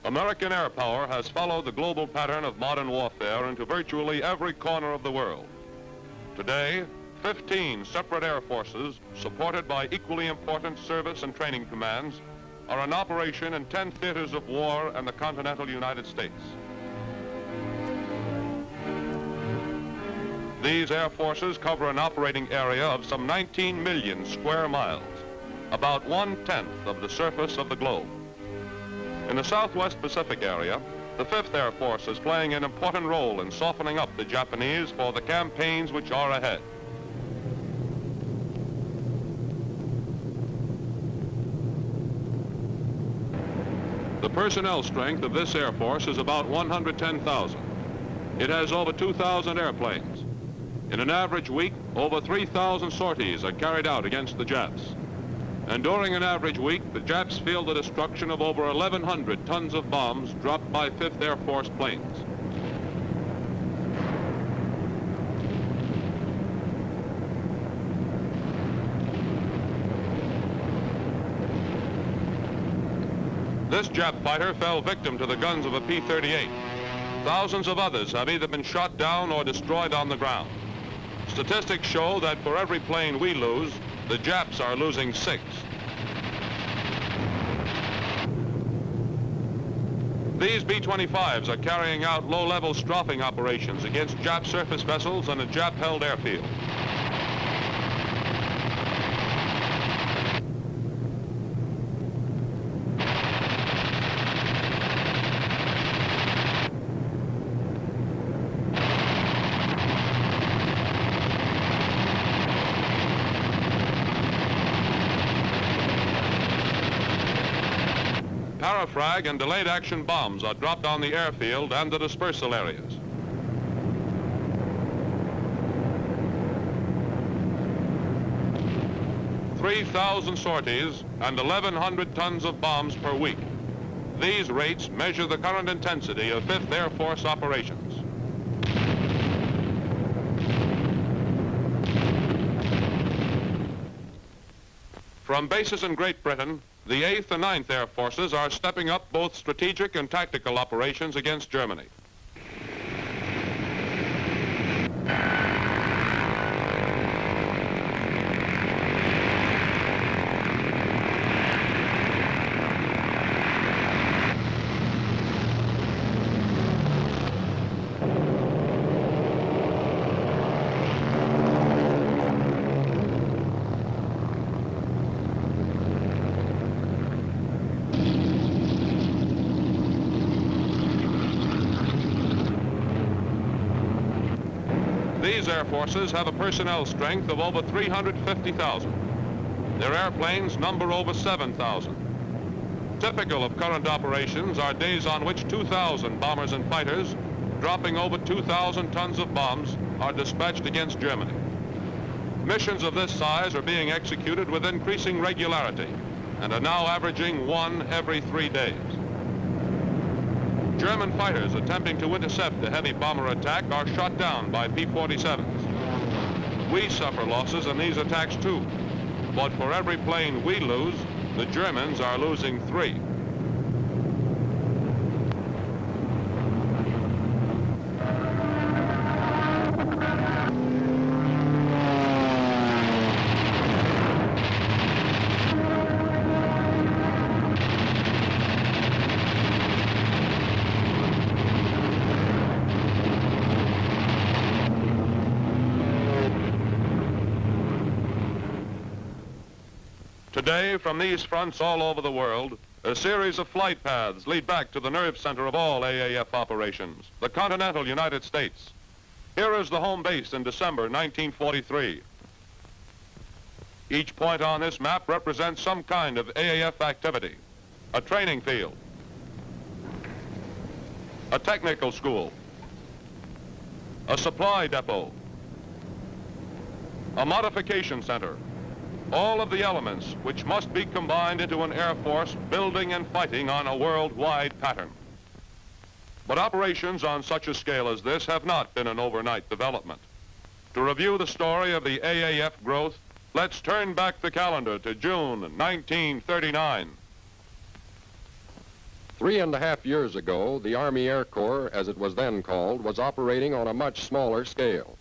American air power has followed the global pattern of modern warfare into virtually every corner of the world. Today, 15 separate air forces, supported by equally important service and training commands, are in operation in 10 theaters of war in the continental United States. These air forces cover an operating area of some 19 million square miles, about 1/10 of the surface of the globe. In the Southwest Pacific area, the 5th Air Force is playing an important role in softening up the Japanese for the campaigns which are ahead. The personnel strength of this Air Force is about 110,000. It has over 2,000 airplanes. In an average week, over 3,000 sorties are carried out against the Japs. And during an average week, the Japs feel the destruction of over 1,100 tons of bombs dropped by 5th Air Force planes. This Jap fighter fell victim to the guns of a P-38. Thousands of others have either been shot down or destroyed on the ground. Statistics show that for every plane we lose, the Japs are losing 6. These B-25s are carrying out low-level strafing operations against Jap surface vessels on a Jap-held airfield. Parafrag and delayed action bombs are dropped on the airfield and the dispersal areas. "3,000 sorties and 1,100 tons of bombs per week. These rates measure the current intensity of 5th Air Force operations. From bases in Great Britain, the 8th and 9th Air Forces are stepping up both strategic and tactical operations against Germany. These air forces have a personnel strength of over 350,000. Their airplanes number over 7,000. Typical of current operations are days on which 2,000 bombers and fighters, dropping over 2,000 tons of bombs, are dispatched against Germany. Missions of this size are being executed with increasing regularity and are now averaging 1 every 3 days. German fighters attempting to intercept a heavy bomber attack are shot down by P-47s. We suffer losses in these attacks too, but for every plane we lose, the Germans are losing 3. Today, from these fronts all over the world, a series of flight paths lead back to the nerve center of all AAF operations, the continental United States. Here is the home base in December 1943. Each point on this map represents some kind of AAF activity: a training field, a technical school, a supply depot, a modification center, all of the elements which must be combined into an Air Force building and fighting on a worldwide pattern. But operations on such a scale as this have not been an overnight development. To review the story of the AAF growth, let's turn back the calendar to June 1939. 3.5 years ago, the Army Air Corps, as it was then called, was operating on a much smaller scale.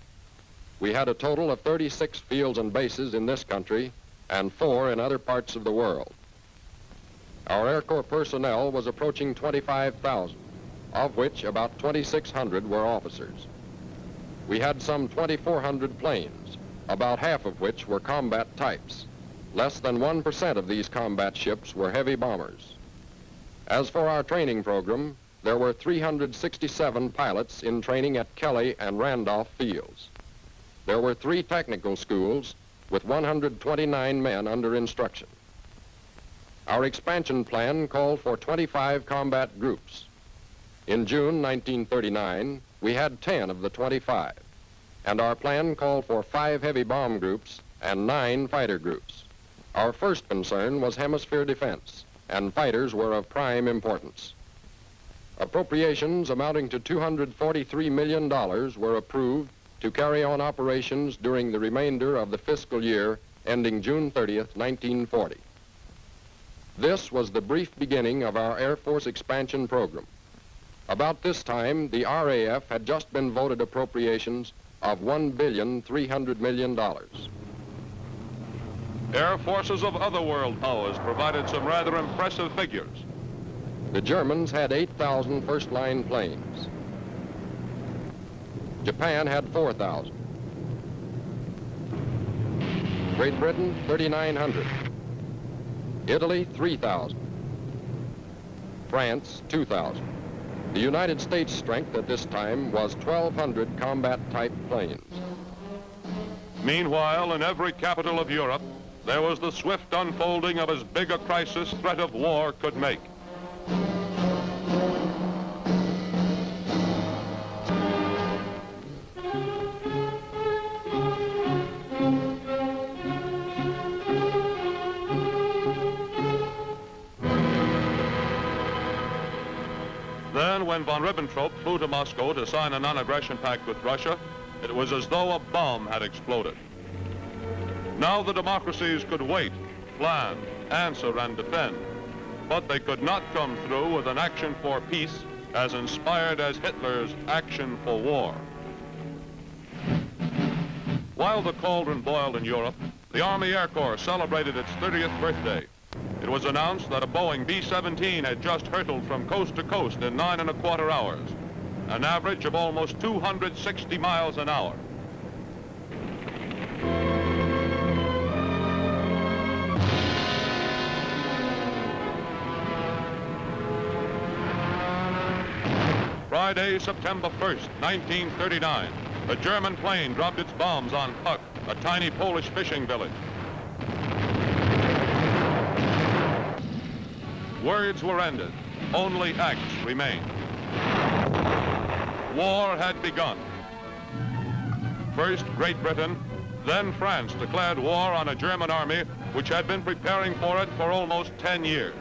We had a total of 36 fields and bases in this country and 4 in other parts of the world. Our Air Corps personnel was approaching 25,000, of which about 2,600 were officers. We had some 2,400 planes, about half of which were combat types. Less than 1% of these combat ships were heavy bombers. As for our training program, there were 367 pilots in training at Kelly and Randolph fields. There were 3 technical schools with 129 men under instruction. Our expansion plan called for 25 combat groups. In June 1939, we had 10 of the 25, and our plan called for 5 heavy bomb groups and 9 fighter groups. Our first concern was hemisphere defense, and fighters were of prime importance. Appropriations amounting to $243 million were approved to carry on operations during the remainder of the fiscal year ending June 30th, 1940. This was the brief beginning of our Air Force expansion program. About this time, the RAF had just been voted appropriations of $1,300 million. Air forces of other world powers provided some rather impressive figures. The Germans had 8,000 first-line planes. Japan had 4,000. Great Britain, 3,900. Italy, 3,000. France, 2,000. The United States strength at this time was 1,200 combat-type planes. Meanwhile, in every capital of Europe, there was the swift unfolding of as big a crisis threat of war could make. Then, when von Ribbentrop flew to Moscow to sign a non-aggression pact with Russia, it was as though a bomb had exploded. Now the democracies could wait, plan, answer, and defend, but they could not come through with an action for peace as inspired as Hitler's action for war. While the cauldron boiled in Europe, the Army Air Corps celebrated its 30th birthday. It was announced that a Boeing B-17 had just hurtled from coast to coast in 9.25 hours, an average of almost 260 miles an hour. Friday, September 1st, 1939, a German plane dropped its bombs on Puck, a tiny Polish fishing village. Words were ended. Only acts remained. War had begun. First Great Britain, then France declared war on a German army which had been preparing for it for almost 10 years.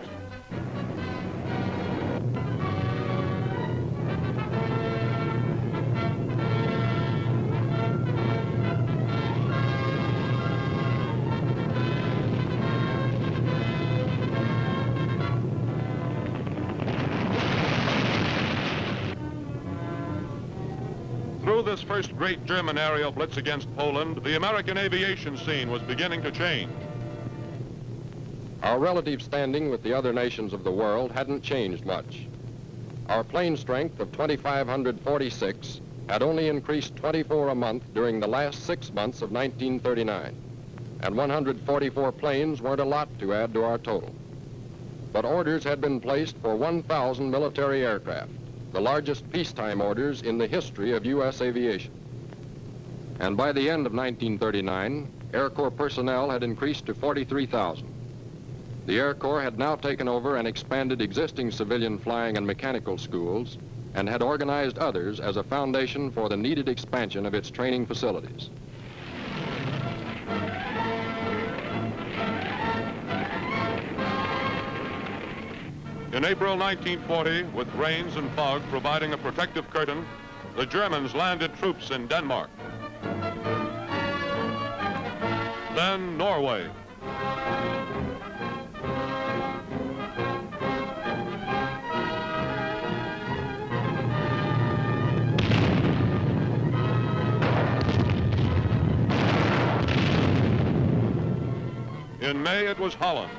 Through this first great German aerial blitz against Poland, the American aviation scene was beginning to change. Our relative standing with the other nations of the world hadn't changed much. Our plane strength of 2,546 had only increased 24 a month during the last 6 months of 1939, and 144 planes weren't a lot to add to our total. But orders had been placed for 1,000 military aircraft, the largest peacetime orders in the history of U.S. aviation. And by the end of 1939, Air Corps personnel had increased to 43,000. The Air Corps had now taken over and expanded existing civilian flying and mechanical schools and had organized others as a foundation for the needed expansion of its training facilities. In April 1940, with rains and fog providing a protective curtain, the Germans landed troops in Denmark. Then Norway. In May, it was Holland.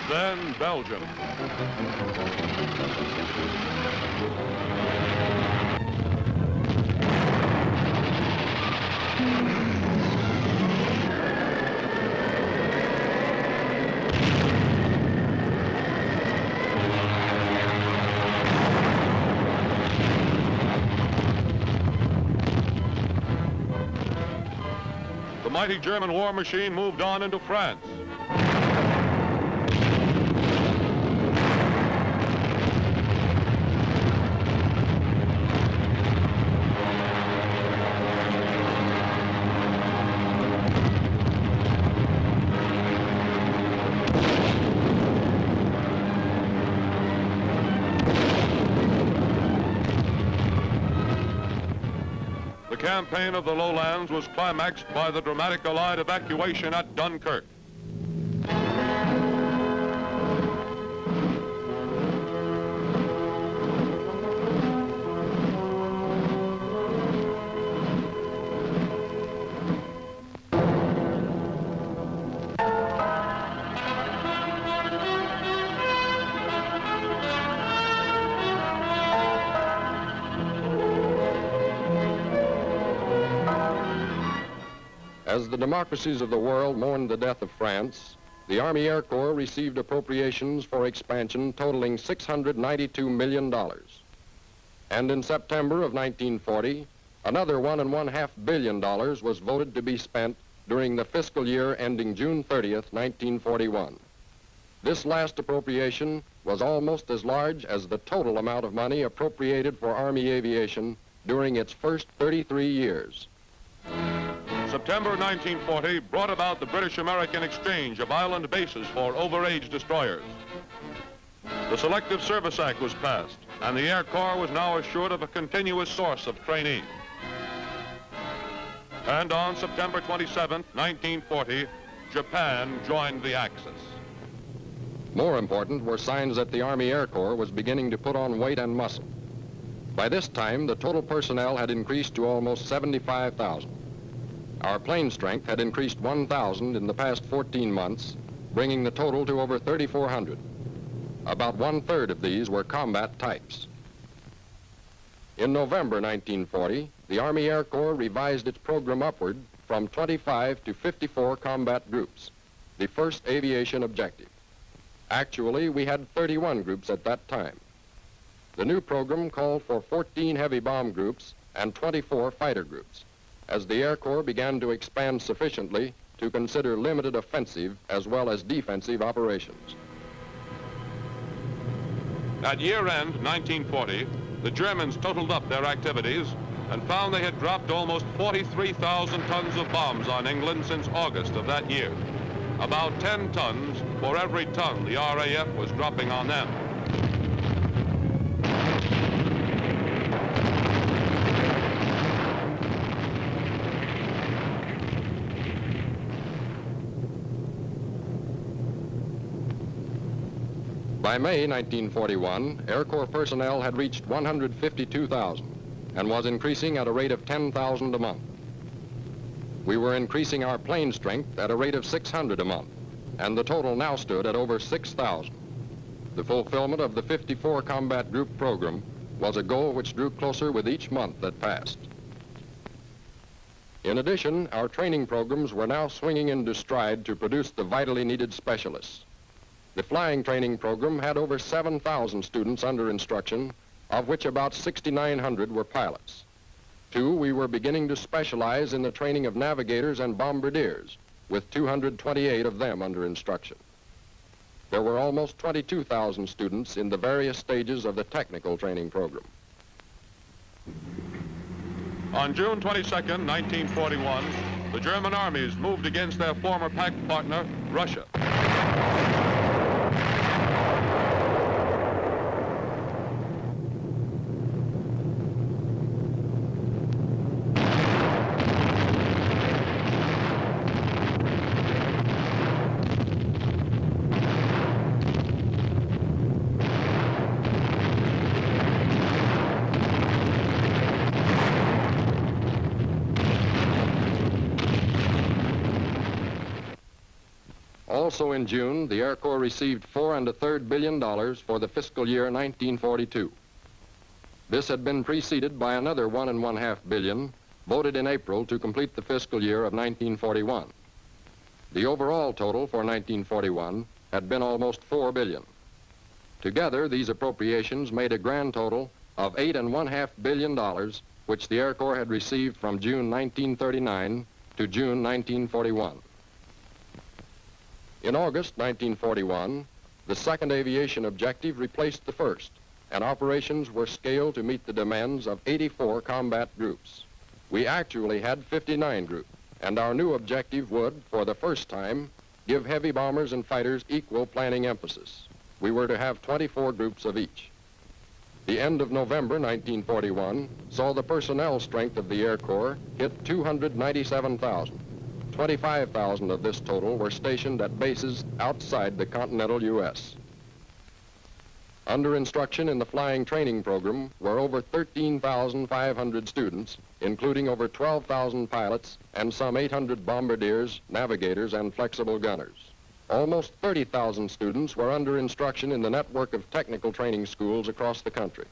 Then Belgium. The mighty German war machine moved on into France. The campaign of the lowlands was climaxed by the dramatic Allied evacuation at Dunkirk. As the democracies of the world mourned the death of France, the Army Air Corps received appropriations for expansion totaling $692 million. And in September of 1940, another $1.5 billion was voted to be spent during the fiscal year ending June 30th, 1941. This last appropriation was almost as large as the total amount of money appropriated for Army aviation during its first 33 years. September 1940 brought about the British-American exchange of island bases for overage destroyers. The Selective Service Act was passed, and the Air Corps was now assured of a continuous source of trainees. And on September 27, 1940, Japan joined the Axis. More important were signs that the Army Air Corps was beginning to put on weight and muscle. By this time, the total personnel had increased to almost 75,000. Our plane strength had increased 1,000 in the past 14 months, bringing the total to over 3,400. About 1/3 of these were combat types. In November 1940, the Army Air Corps revised its program upward from 25 to 54 combat groups, the first aviation objective. Actually, we had 31 groups at that time. The new program called for 14 heavy bomb groups and 24 fighter groups, as the Air Corps began to expand sufficiently to consider limited offensive as well as defensive operations. At year-end 1940, the Germans totaled up their activities and found they had dropped almost 43,000 tons of bombs on England since August of that year. About 10 tons for every ton the RAF was dropping on them. By May 1941, Air Corps personnel had reached 152,000 and was increasing at a rate of 10,000 a month. We were increasing our plane strength at a rate of 600 a month, and the total now stood at over 6,000. The fulfillment of the 54 combat group program was a goal which drew closer with each month that passed. In addition, our training programs were now swinging into stride to produce the vitally needed specialists. The flying training program had over 7,000 students under instruction, of which about 6,900 were pilots. Two, we were beginning to specialize in the training of navigators and bombardiers, with 228 of them under instruction. There were almost 22,000 students in the various stages of the technical training program. On June 22, 1941, the German armies moved against their former pact partner, Russia. Also in June, the Air Corps received $4.33 billion for the fiscal year 1942. This had been preceded by another $1.5 billion voted in April to complete the fiscal year of 1941. The overall total for 1941 had been almost $4 billion. Together, these appropriations made a grand total of $8.5 billion, which the Air Corps had received from June 1939 to June 1941. In August 1941, the second aviation objective replaced the first, and operations were scaled to meet the demands of 84 combat groups. We actually had 59 groups, and our new objective would, for the first time, give heavy bombers and fighters equal planning emphasis. We were to have 24 groups of each. The end of November 1941 saw the personnel strength of the Air Corps hit 297,000. 25,000 of this total were stationed at bases outside the continental U.S. Under instruction in the flying training program were over 13,500 students, including over 12,000 pilots and some 800 bombardiers, navigators, and flexible gunners. Almost 30,000 students were under instruction in the network of technical training schools across the country.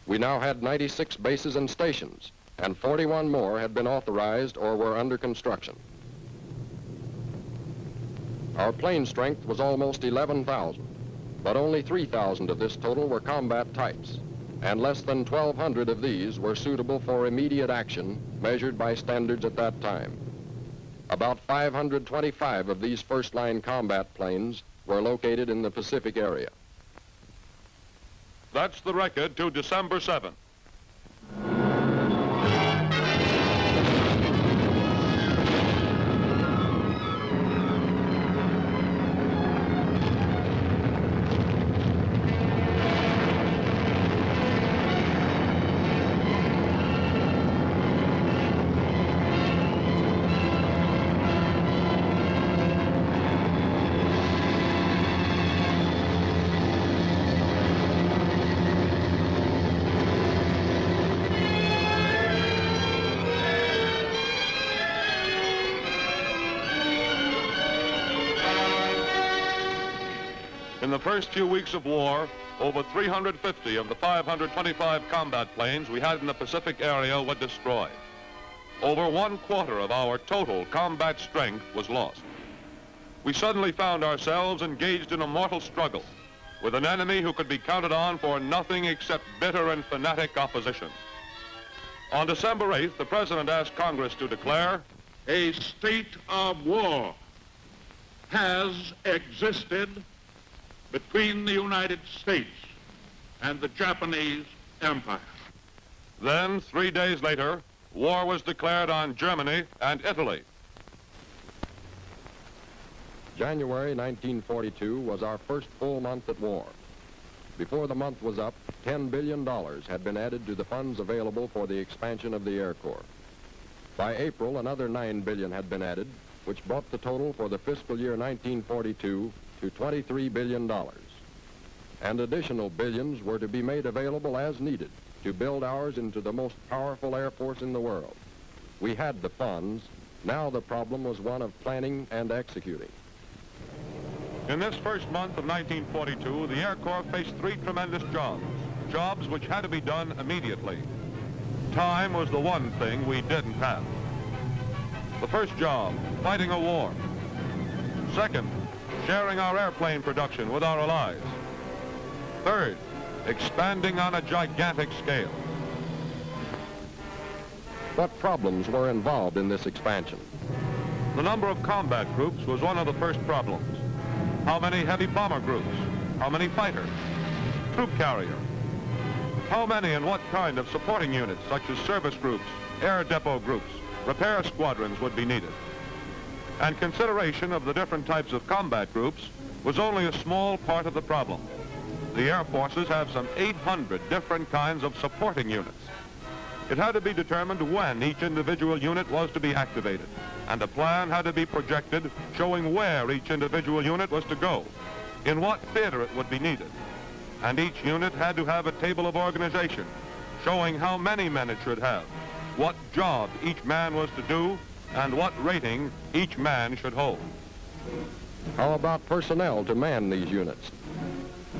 We now had 96 bases and stations, and 41 more had been authorized or were under construction. Our plane strength was almost 11,000, but only 3,000 of this total were combat types, and less than 1,200 of these were suitable for immediate action measured by standards at that time. About 525 of these first-line combat planes were located in the Pacific area. That's the record to December 7th. In the first few weeks of war, over 350 of the 525 combat planes we had in the Pacific area were destroyed. Over 1/4 of our total combat strength was lost. We suddenly found ourselves engaged in a mortal struggle with an enemy who could be counted on for nothing except bitter and fanatic opposition. On December 8th, the President asked Congress to declare, "A state of war has existed between the United States and the Japanese Empire." Then, 3 days later, war was declared on Germany and Italy. January 1942 was our first full month at war. Before the month was up, $10 billion had been added to the funds available for the expansion of the Air Corps. By April, another $9 billion had been added, which brought the total for the fiscal year 1942 to $23 billion. And additional billions were to be made available as needed to build ours into the most powerful air force in the world. We had the funds. Now the problem was one of planning and executing. In this first month of 1942, the Air Corps faced 3 tremendous jobs which had to be done immediately. Time was the one thing we didn't have. The first job, fighting a war. Second, sharing our airplane production with our allies. Third, expanding on a gigantic scale. What problems were involved in this expansion? The number of combat groups was one of the first problems. How many heavy bomber groups? How many fighters? Troop carrier? How many and what kind of supporting units, such as service groups, air depot groups, repair squadrons would be needed? And consideration of the different types of combat groups was only a small part of the problem. The Air Forces have some 800 different kinds of supporting units. It had to be determined when each individual unit was to be activated, and a plan had to be projected showing where each individual unit was to go, in what theater it would be needed. And each unit had to have a table of organization showing how many men it should have, what job each man was to do, and what rating each man should hold. How about personnel to man these units?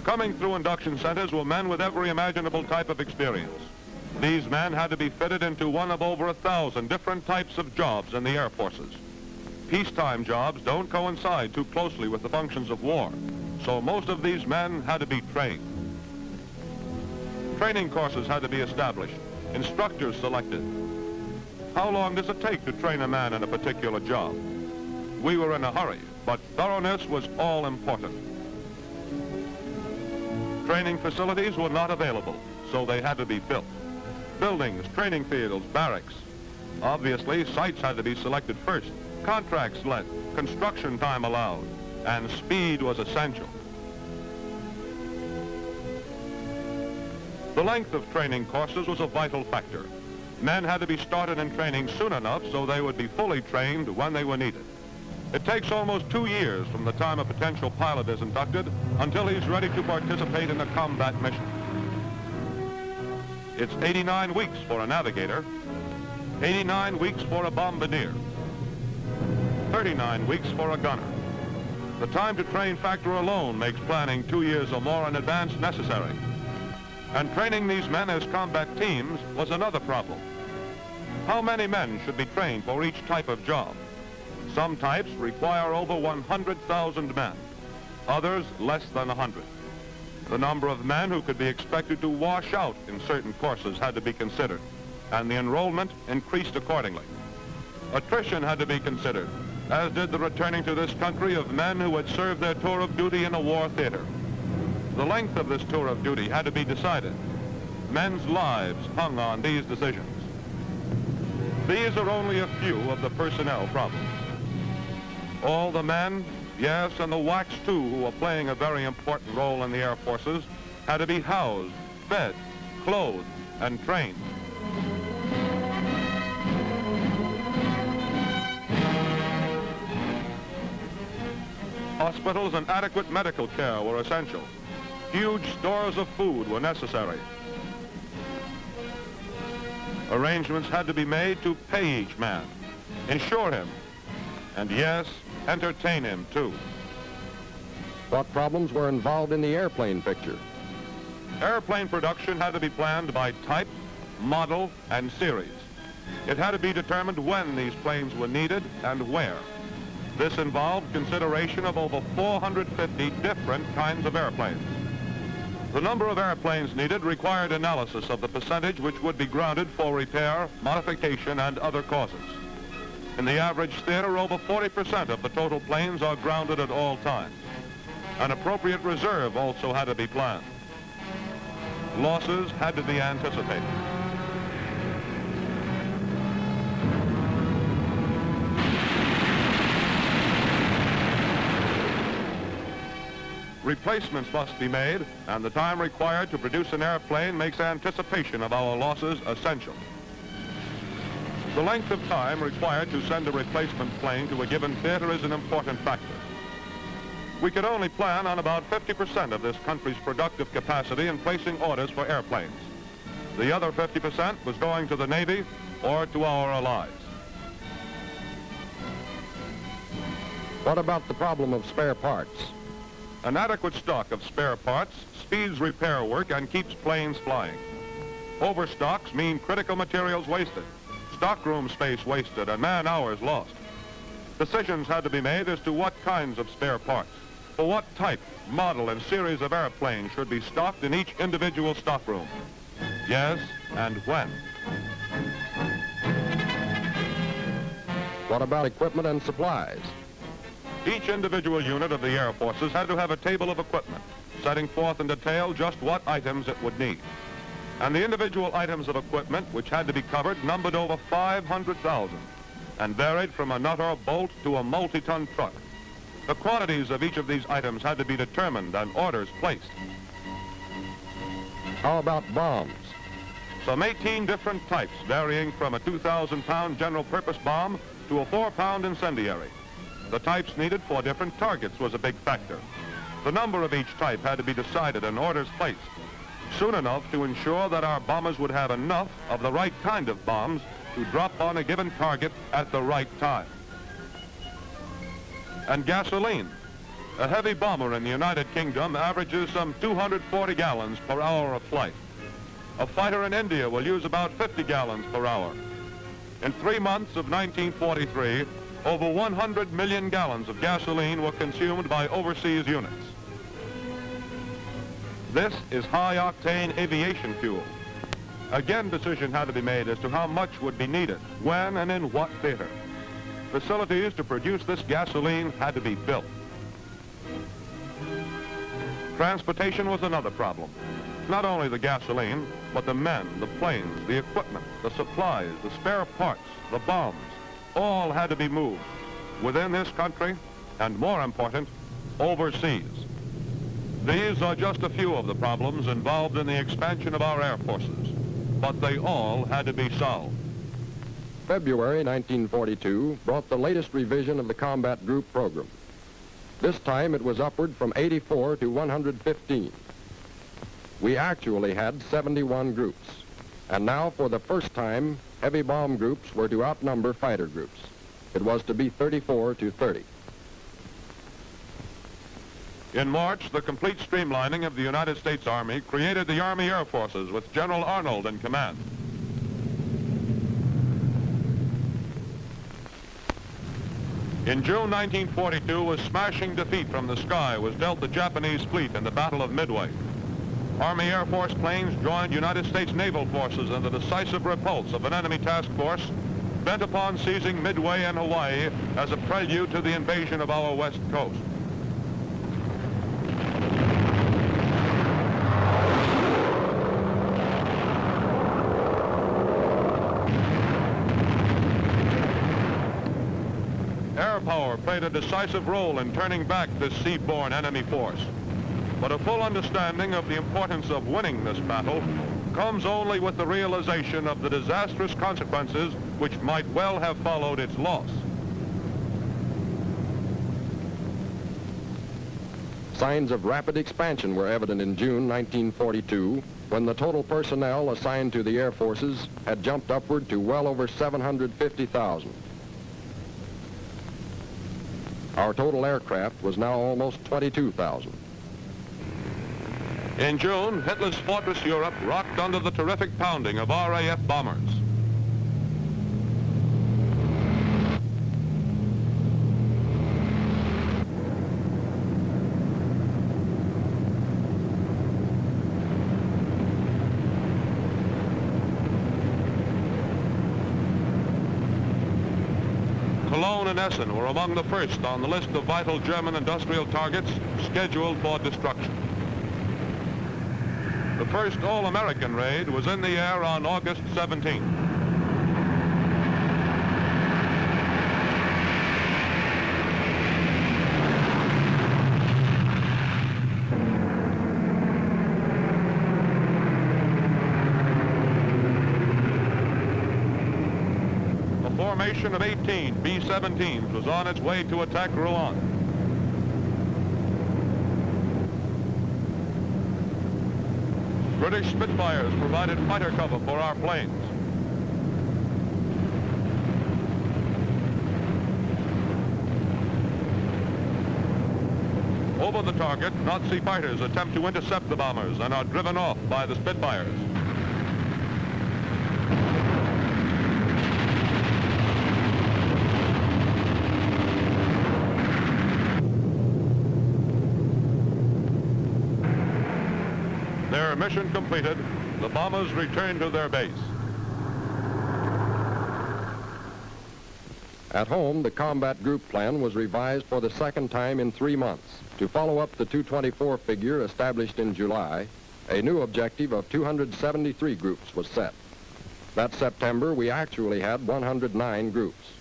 Coming through induction centers were men with every imaginable type of experience. These men had to be fitted into one of over 1,000 different types of jobs in the Air Forces. Peacetime jobs don't coincide too closely with the functions of war, so most of these men had to be trained. Training courses had to be established, instructors selected. How long does it take to train a man in a particular job? We were in a hurry, but thoroughness was all important. Training facilities were not available, so they had to be built. Buildings, training fields, barracks. Obviously, sites had to be selected first, contracts let, construction time allowed, and speed was essential. The length of training courses was a vital factor. Men had to be started in training soon enough so they would be fully trained when they were needed. It takes almost 2 years from the time a potential pilot is inducted until he's ready to participate in a combat mission. It's 89 weeks for a navigator, 89 weeks for a bombardier, 39 weeks for a gunner. The time to train factor alone makes planning 2 years or more in advance necessary. And training these men as combat teams was another problem. How many men should be trained for each type of job? Some types require over 100,000 men, others less than 100. The number of men who could be expected to wash out in certain courses had to be considered, and the enrollment increased accordingly. Attrition had to be considered, as did the returning to this country of men who had served their tour of duty in a war theater. The length of this tour of duty had to be decided. Men's lives hung on these decisions. These are only a few of the personnel problems. All the men, yes, and the WWII too, who are playing a very important role in the Air Forces, had to be housed, fed, clothed, and trained. Hospitals and adequate medical care were essential. Huge stores of food were necessary. Arrangements had to be made to pay each man, insure him, and yes, entertain him too. What problems were involved in the airplane picture? Airplane production had to be planned by type, model, and series. It had to be determined when these planes were needed and where. This involved consideration of over 450 different kinds of airplanes. The number of airplanes needed required analysis of the percentage which would be grounded for repair, modification, and other causes. In the average theater, over 40% of the total planes are grounded at all times. An appropriate reserve also had to be planned. Losses had to be anticipated. Replacements must be made, and the time required to produce an airplane makes anticipation of our losses essential. The length of time required to send a replacement plane to a given theater is an important factor. We could only plan on about 50% of this country's productive capacity in placing orders for airplanes. The other 50% was going to the Navy or to our allies. What about the problem of spare parts? An adequate stock of spare parts speeds repair work and keeps planes flying. Overstocks mean critical materials wasted, stockroom space wasted, and man-hours lost. Decisions had to be made as to what kinds of spare parts, for what type, model, and series of airplanes should be stocked in each individual stockroom. Yes, and when. What about equipment and supplies? Each individual unit of the Air Forces had to have a table of equipment, setting forth in detail just what items it would need. And the individual items of equipment which had to be covered numbered over 500,000 and varied from a nut or bolt to a multi-ton truck. The quantities of each of these items had to be determined and orders placed. How about bombs? Some 18 different types, varying from a 2,000-pound general-purpose bomb to a 4-pound incendiary. The types needed for different targets was a big factor. The number of each type had to be decided and orders placed soon enough to ensure that our bombers would have enough of the right kind of bombs to drop on a given target at the right time. And gasoline. A heavy bomber in the United Kingdom averages some 240 gallons per hour of flight. A fighter in India will use about 50 gallons per hour. In 3 months of 1943, over 100 million gallons of gasoline were consumed by overseas units. This is high-octane aviation fuel. Again, decision had to be made as to how much would be needed, when and in what theater. Facilities to produce this gasoline had to be built. Transportation was another problem. Not only the gasoline, but the men, the planes, the equipment, the supplies, the spare parts, the bombs, all had to be moved within this country and, more important, overseas. These are just a few of the problems involved in the expansion of our air forces, but they all had to be solved. February 1942 brought the latest revision of the combat group program. This time it was upward from 84 to 115. We actually had 71 groups, and now for the first time, heavy bomb groups were to outnumber fighter groups. It was to be 34 to 30. In March, the complete streamlining of the United States Army created the Army Air Forces with General Arnold in command. In June 1942, a smashing defeat from the sky was dealt the Japanese fleet in the Battle of Midway. Army Air Force planes joined United States naval forces in the decisive repulse of an enemy task force bent upon seizing Midway and Hawaii as a prelude to the invasion of our west coast. Air power played a decisive role in turning back this seaborne enemy force. But a full understanding of the importance of winning this battle comes only with the realization of the disastrous consequences which might well have followed its loss. Signs of rapid expansion were evident in June 1942, when the total personnel assigned to the Air Forces had jumped upward to well over 750,000. Our total aircraft was now almost 22,000. In June, Hitler's fortress Europe rocked under the terrific pounding of RAF bombers. Cologne and Essen were among the first on the list of vital German industrial targets scheduled for destruction. The first all-American raid was in the air on August 17th. A formation of 18 B-17s was on its way to attack Rouen. British Spitfires provided fighter cover for our planes. Over the target, Nazi fighters attempt to intercept the bombers and are driven off by the Spitfires. Their mission completed, the bombers returned to their base. At home, the combat group plan was revised for the second time in 3 months. To follow up the 224 figure established in July, a new objective of 273 groups was set. That September, we actually had 109 groups.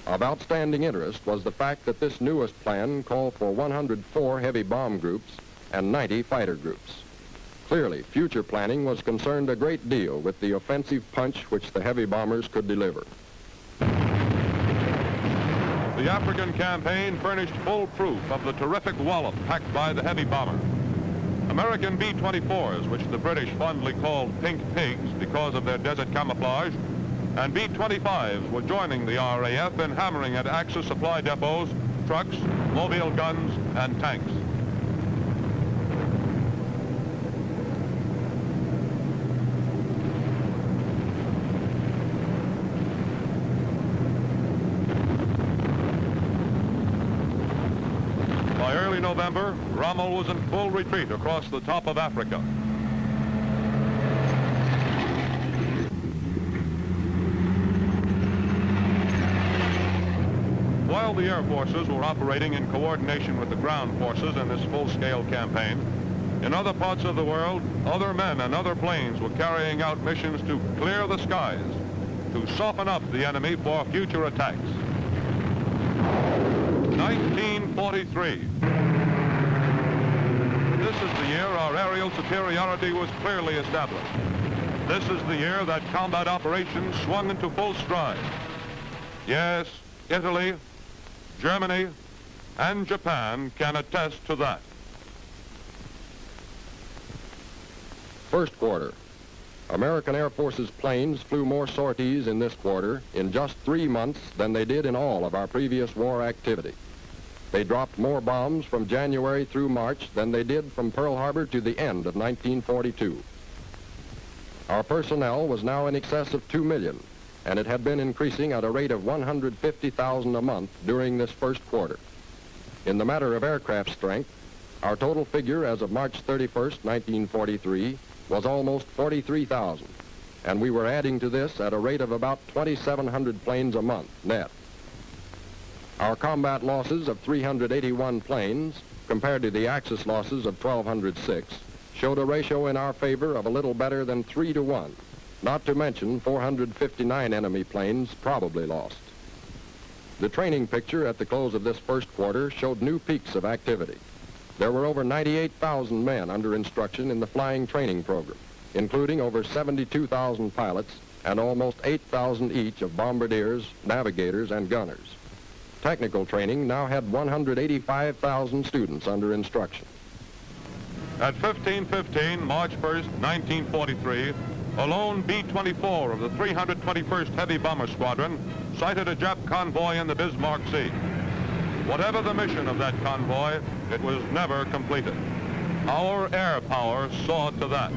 Of outstanding interest was the fact that this newest plan called for 104 heavy bomb groups and 90 fighter groups. Clearly, future planning was concerned a great deal with the offensive punch which the heavy bombers could deliver. The African campaign furnished full proof of the terrific wallop packed by the heavy bomber. American B-24s, which the British fondly called pink pigs because of their desert camouflage, and B-25s were joining the RAF in hammering at Axis supply depots trucks, mobile guns, and tanks. By early November, Rommel was in full retreat across the top of Africa. While the air forces were operating in coordination with the ground forces in this full-scale campaign, in other parts of the world, other men and other planes were carrying out missions to clear the skies, to soften up the enemy for future attacks. 1943. This is the year our aerial superiority was clearly established. This is the year that combat operations swung into full stride. Yes, Italy, Germany, and Japan can attest to that. First quarter. American Air Force's planes flew more sorties in this quarter in just 3 months than they did in all of our previous war activity. They dropped more bombs from January through March than they did from Pearl Harbor to the end of 1942. Our personnel was now in excess of 2 million, and it had been increasing at a rate of 150,000 a month during this first quarter. In the matter of aircraft strength, our total figure as of March 31st, 1943, was almost 43,000, and we were adding to this at a rate of about 2,700 planes a month, net. Our combat losses of 381 planes, compared to the Axis losses of 1,206, showed a ratio in our favor of a little better than 3 to 1, not to mention 459 enemy planes probably lost. The training picture at the close of this first quarter showed new peaks of activity. There were over 98,000 men under instruction in the flying training program, including over 72,000 pilots and almost 8,000 each of bombardiers, navigators, and gunners. Technical training now had 185,000 students under instruction. At 15:15, March 1st, 1943, a lone B-24 of the 321st Heavy Bomber Squadron sighted a Jap convoy in the Bismarck Sea. Whatever the mission of that convoy, it was never completed. Our air power saw to that.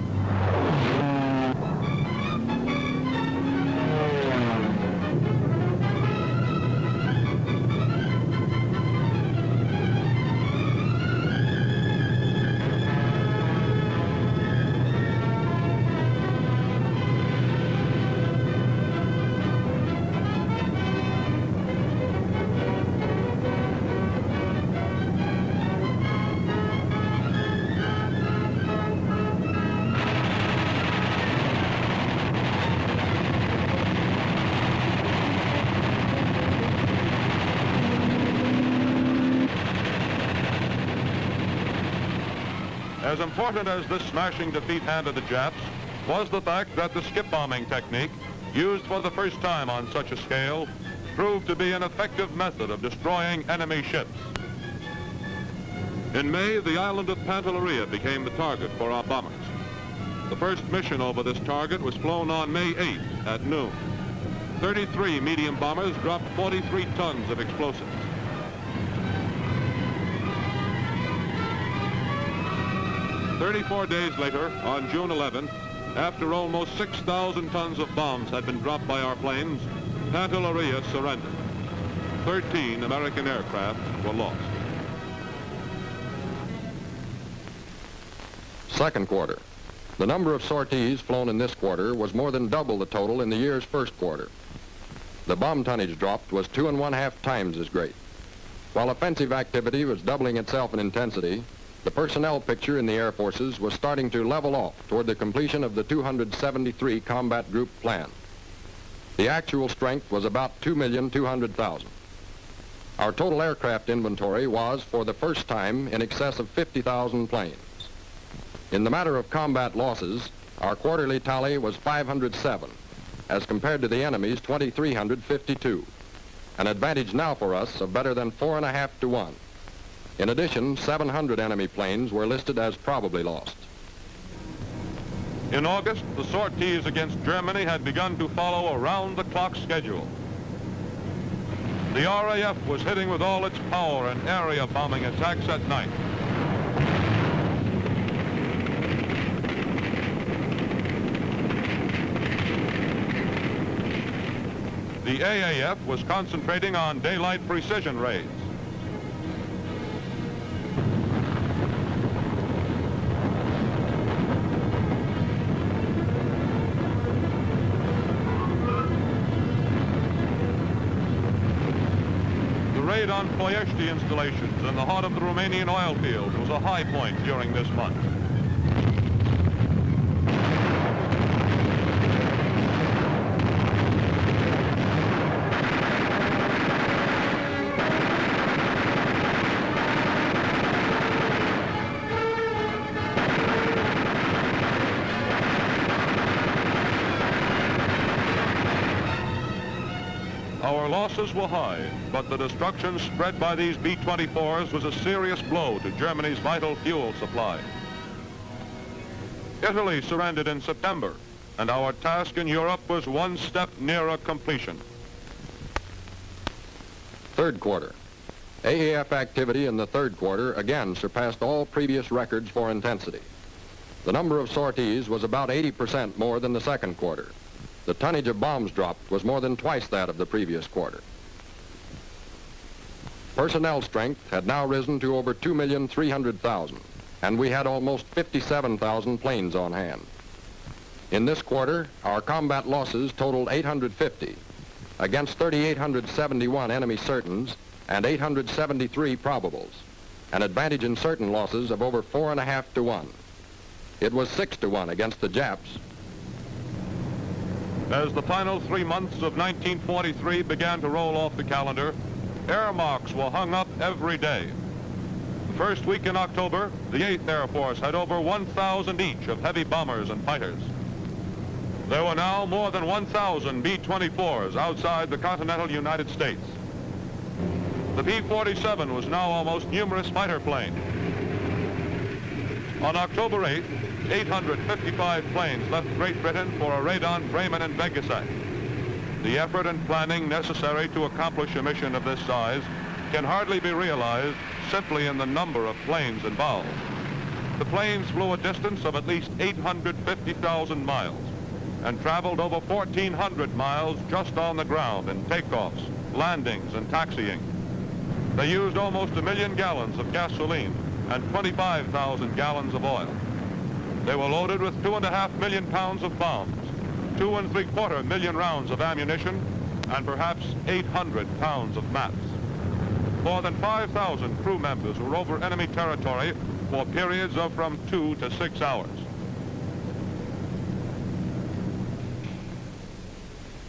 As important as this smashing defeat handed the Japs was the fact that the skip bombing technique, used for the first time on such a scale, proved to be an effective method of destroying enemy ships. In May, the island of Pantelleria became the target for our bombers. The first mission over this target was flown on May 8th at noon. 33 medium bombers dropped 43 tons of explosives. "34 days later, on June 11th, after almost 6,000 tons of bombs had been dropped by our planes, Pantelleria surrendered. 13 American aircraft were lost. Second quarter. The number of sorties flown in this quarter was more than double the total in the year's first quarter. The bomb tonnage dropped was 2.5 times as great. While offensive activity was doubling itself in intensity, the personnel picture in the Air Forces was starting to level off toward the completion of the 273 Combat Group Plan. The actual strength was about 2,200,000. Our total aircraft inventory was, for the first time, in excess of 50,000 planes. In the matter of combat losses, our quarterly tally was 507, as compared to the enemy's 2,352, an advantage now for us of better than 4.5 to 1. In addition, 700 enemy planes were listed as probably lost. In August, the sorties against Germany had begun to follow a round-the-clock schedule. The RAF was hitting with all its power and area bombing attacks at night. The AAF was concentrating on daylight precision raids. The raid on Ploiești installations in the heart of the Romanian oil fields was a high point during this month. Our losses were high, but the destruction spread by these B-24s was a serious blow to Germany's vital fuel supply. Italy surrendered in September, and our task in Europe was one step nearer completion. Third quarter. AAF activity in the third quarter again surpassed all previous records for intensity. The number of sorties was about 80% more than the second quarter. The tonnage of bombs dropped was more than twice that of the previous quarter. Personnel strength had now risen to over 2,300,000, and we had almost 57,000 planes on hand. In this quarter, our combat losses totaled 850, against 3,871 enemy certains and 873 probables, an advantage in certain losses of over 4.5 to 1. It was 6 to 1 against the Japs. As the final 3 months of 1943 began to roll off the calendar, air marks were hung up every day. The first week in October, the 8th Air Force had over 1,000 each of heavy bombers and fighters. There were now more than 1,000 B-24s outside the continental United States. The P-47 was now our most numerous fighter plane. On October 8th, 855 planes left Great Britain for a raid on Bremen and Vegasek. The effort and planning necessary to accomplish a mission of this size can hardly be realized simply in the number of planes involved. The planes flew a distance of at least 850,000 miles and traveled over 1,400 miles just on the ground in takeoffs, landings, and taxiing. They used almost 1 million gallons of gasoline and 25,000 gallons of oil. They were loaded with 2.5 million pounds of bombs, 2.75 million rounds of ammunition, and perhaps 800 pounds of maps. More than 5,000 crew members were over enemy territory for periods of from 2 to 6 hours.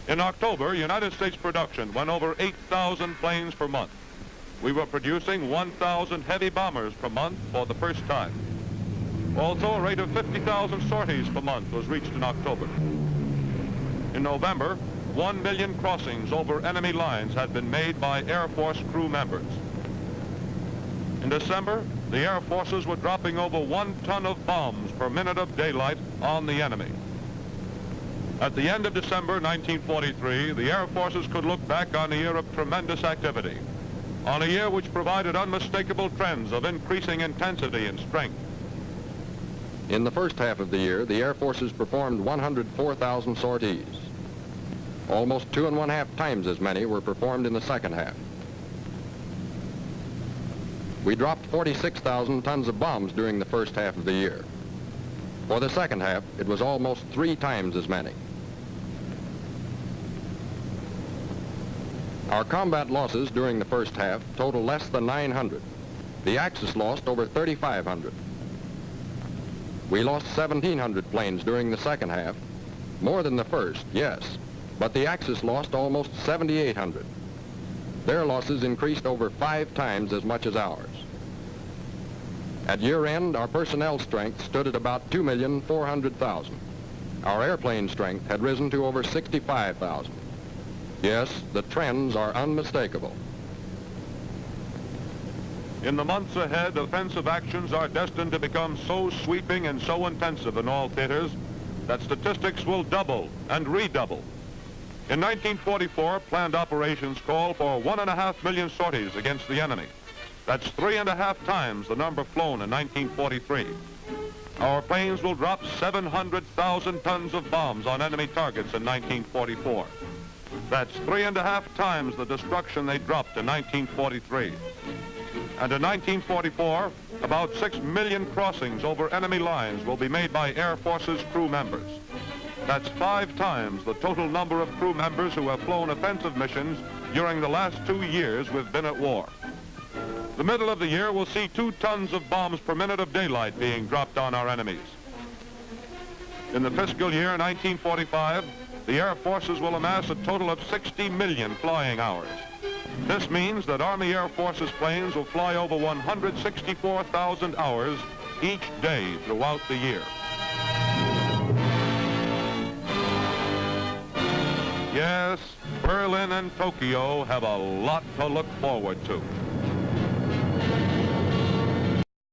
In October, United States production went over 8,000 planes per month. We were producing 1,000 heavy bombers per month for the first time. Also, a rate of 50,000 sorties per month was reached in October. In November, 1 million crossings over enemy lines had been made by Air Force crew members. In December, the Air Forces were dropping over 1 ton of bombs per minute of daylight on the enemy. At the end of December 1943, the Air Forces could look back on a year of tremendous activity, on a year which provided unmistakable trends of increasing intensity and strength. In the first half of the year, the Air Forces performed 104,000 sorties. Almost 2.5 times as many were performed in the second half. We dropped 46,000 tons of bombs during the first half of the year. For the second half, it was almost 3 times as many. Our combat losses during the first half total less than 900. The Axis lost over 3,500. We lost 1,700 planes during the second half, more than the first, yes, but the Axis lost almost 7,800. Their losses increased over 5 times as much as ours. At year end, our personnel strength stood at about 2,400,000. Our airplane strength had risen to over 65,000. Yes, the trends are unmistakable. In the months ahead, offensive actions are destined to become so sweeping and so intensive in all theaters that statistics will double and redouble. In 1944, planned operations call for 1.5 million sorties against the enemy. That's 3.5 times the number flown in 1943. Our planes will drop 700,000 tons of bombs on enemy targets in 1944. That's 3.5 times the destruction they dropped in 1943. And in 1944, about 6 million crossings over enemy lines will be made by Air Force's crew members. That's 5 times the total number of crew members who have flown offensive missions during the last 2 years we've been at war. The middle of the year will see 2 tons of bombs per minute of daylight being dropped on our enemies. In the fiscal year 1945, the Air Forces will amass a total of 60 million flying hours. This means that Army Air Forces planes will fly over 164,000 hours each day throughout the year. Yes, Berlin and Tokyo have a lot to look forward to.